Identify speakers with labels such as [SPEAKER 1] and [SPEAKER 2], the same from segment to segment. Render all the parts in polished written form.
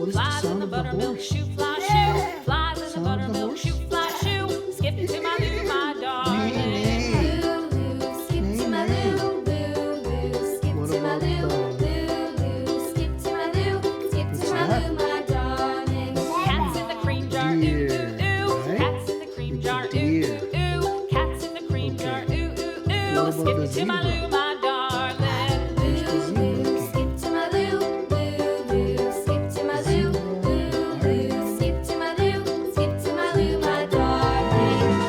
[SPEAKER 1] What is the
[SPEAKER 2] Flies in
[SPEAKER 1] sound
[SPEAKER 2] the
[SPEAKER 1] of the
[SPEAKER 2] buttermilk
[SPEAKER 1] horse?
[SPEAKER 2] shoe, fly shoe. Flies in the
[SPEAKER 1] Sound of the
[SPEAKER 2] buttermilk
[SPEAKER 1] horse?
[SPEAKER 2] shoe, fly shoe. Skip to my loo, my
[SPEAKER 1] Neigh,
[SPEAKER 2] darling.
[SPEAKER 1] neigh.
[SPEAKER 3] Loo, skip
[SPEAKER 1] Neigh,
[SPEAKER 3] to my
[SPEAKER 1] neigh.
[SPEAKER 3] loo, loo, loo, skip
[SPEAKER 1] What
[SPEAKER 3] to my
[SPEAKER 1] about
[SPEAKER 3] loo,
[SPEAKER 1] the...
[SPEAKER 3] loo, loo, skip to my loo, skip
[SPEAKER 1] What's
[SPEAKER 3] to my
[SPEAKER 1] that?
[SPEAKER 3] loo, my darling.
[SPEAKER 2] Cats in the cream jar, ooh,
[SPEAKER 1] Deer,
[SPEAKER 2] ooh, ooh.
[SPEAKER 1] right?
[SPEAKER 2] Cats in the cream
[SPEAKER 1] It's a
[SPEAKER 2] jar, ooh,
[SPEAKER 1] deer.
[SPEAKER 2] ooh, ooh. Cats in the cream
[SPEAKER 1] Okay.
[SPEAKER 2] jar, ooh, ooh, ooh.
[SPEAKER 1] What about the
[SPEAKER 2] Skip to my
[SPEAKER 1] zebra?
[SPEAKER 2] loo, my darling.
[SPEAKER 1] Where's the zebra,
[SPEAKER 3] Loo,
[SPEAKER 1] okay?
[SPEAKER 3] skip to my loo, loo, loo, skip to my loo, loo, loo, skip to my loo, skip to my loo, my darling.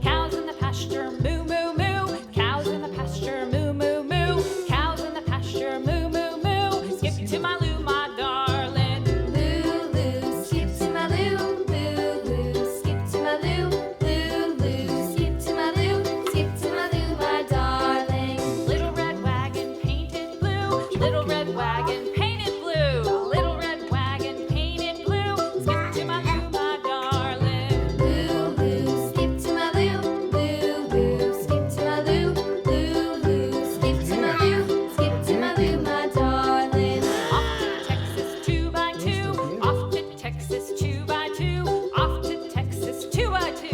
[SPEAKER 2] Cows in the pasture, moo, moo, moo. Cows in the pasture, moo, moo, moo. Cows in the pasture, moo, moo, moo. Skip to my loo, my darling.
[SPEAKER 3] Loo, loo, skip to my loo, loo, loo, skip to my loo, loo, loo, skip to my loo, skip to my loo, my darling.
[SPEAKER 2] Little red wagon painted blue. Little red wagon painted blue. Little red wagon painted blue. Skip to my loo, my darling.
[SPEAKER 3] Loo, loo, skip to my loo, loo, loo, skip to my loo, loo, loo, skip to my loo, skip to my loo, my darling.
[SPEAKER 2] Off to Texas 2x2. Off to Texas 2x2. Off to Texas 2x2.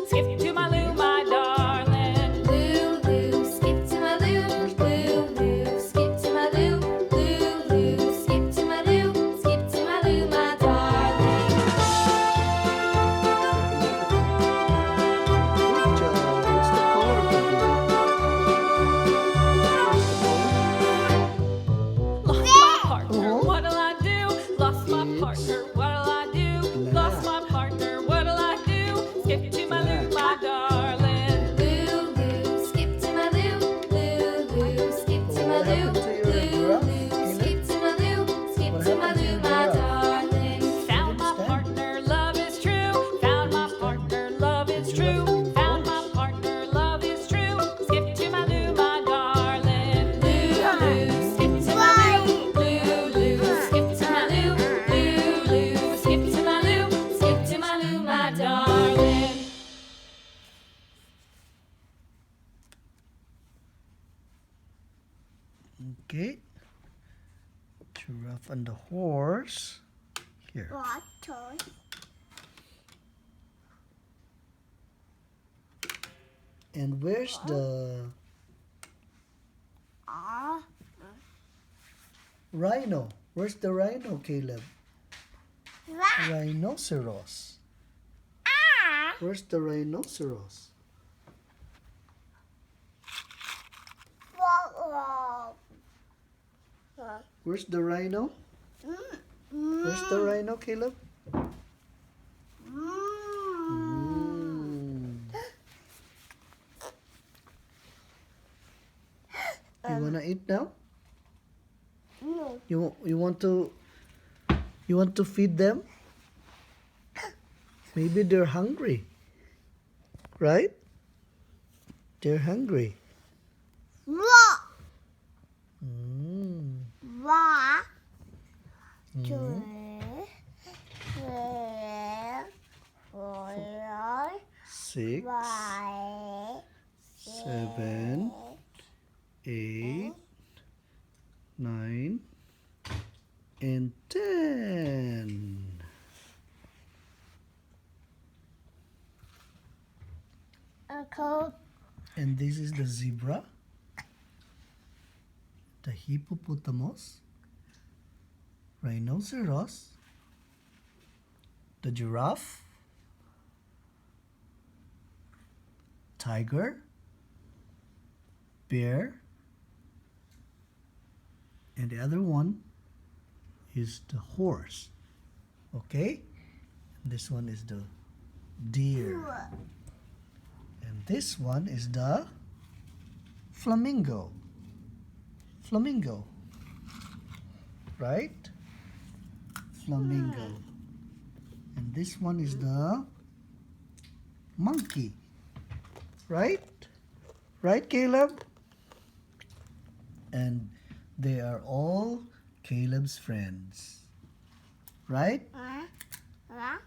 [SPEAKER 2] Skip to my loo, my darling.
[SPEAKER 3] Loo, loo, skip to my loo, loo, loo, skip to my loo, loo, loo, skip to my loo, skip to my loo, my darling.
[SPEAKER 1] Good job. What's the color of the deer?
[SPEAKER 2] Lost my partner,
[SPEAKER 1] Oh.
[SPEAKER 2] what'll I do? Lost my
[SPEAKER 1] It's
[SPEAKER 2] partner, what'll I do? Lost my partner, what'll I do? Skip to my loo, my darling.
[SPEAKER 3] Loo, loo, skip to my loo, loo, loo, skip to my
[SPEAKER 1] What
[SPEAKER 3] loo,
[SPEAKER 1] happened to your
[SPEAKER 3] loo,
[SPEAKER 1] giraffe,
[SPEAKER 3] loo,
[SPEAKER 1] Caleb?
[SPEAKER 3] skip to my loo, skip
[SPEAKER 1] What
[SPEAKER 3] to my
[SPEAKER 1] happened to
[SPEAKER 3] loo,
[SPEAKER 1] your
[SPEAKER 3] my
[SPEAKER 1] giraffe?
[SPEAKER 3] darling.
[SPEAKER 2] Found my partner, love is true. Found my partner, love is true. Found my partner, love is true. Skip to my loo, my darling.
[SPEAKER 3] Loo, loo, skip to my loo, loo, loo, skip to my loo, loo, loo, skip to my loo, skip to my loo, my darling.
[SPEAKER 1] Okay. Giraffe and the horse. Here. And where's the rhino? Where's the rhino, Caleb? Rhinoceros. Where's the rhinoceros? Where's the rhino? Where's the rhino, Caleb? Mm. You wanna eat now? You want to feed them? Maybe they're hungry, right? They're hungry. Mm. Mm. 6, 7, 8, 9, and 10. And this is the zebra, the hippopotamus, rhinoceros, the giraffe, tiger, bear, and the other one is the horse. Okay? And this one is the deer. And this one is the flamingo. Flamingo. Right? Flamingo. And this one is the monkey. Right? Right, Caleb? And they are all Caleb's friends. Right? Right.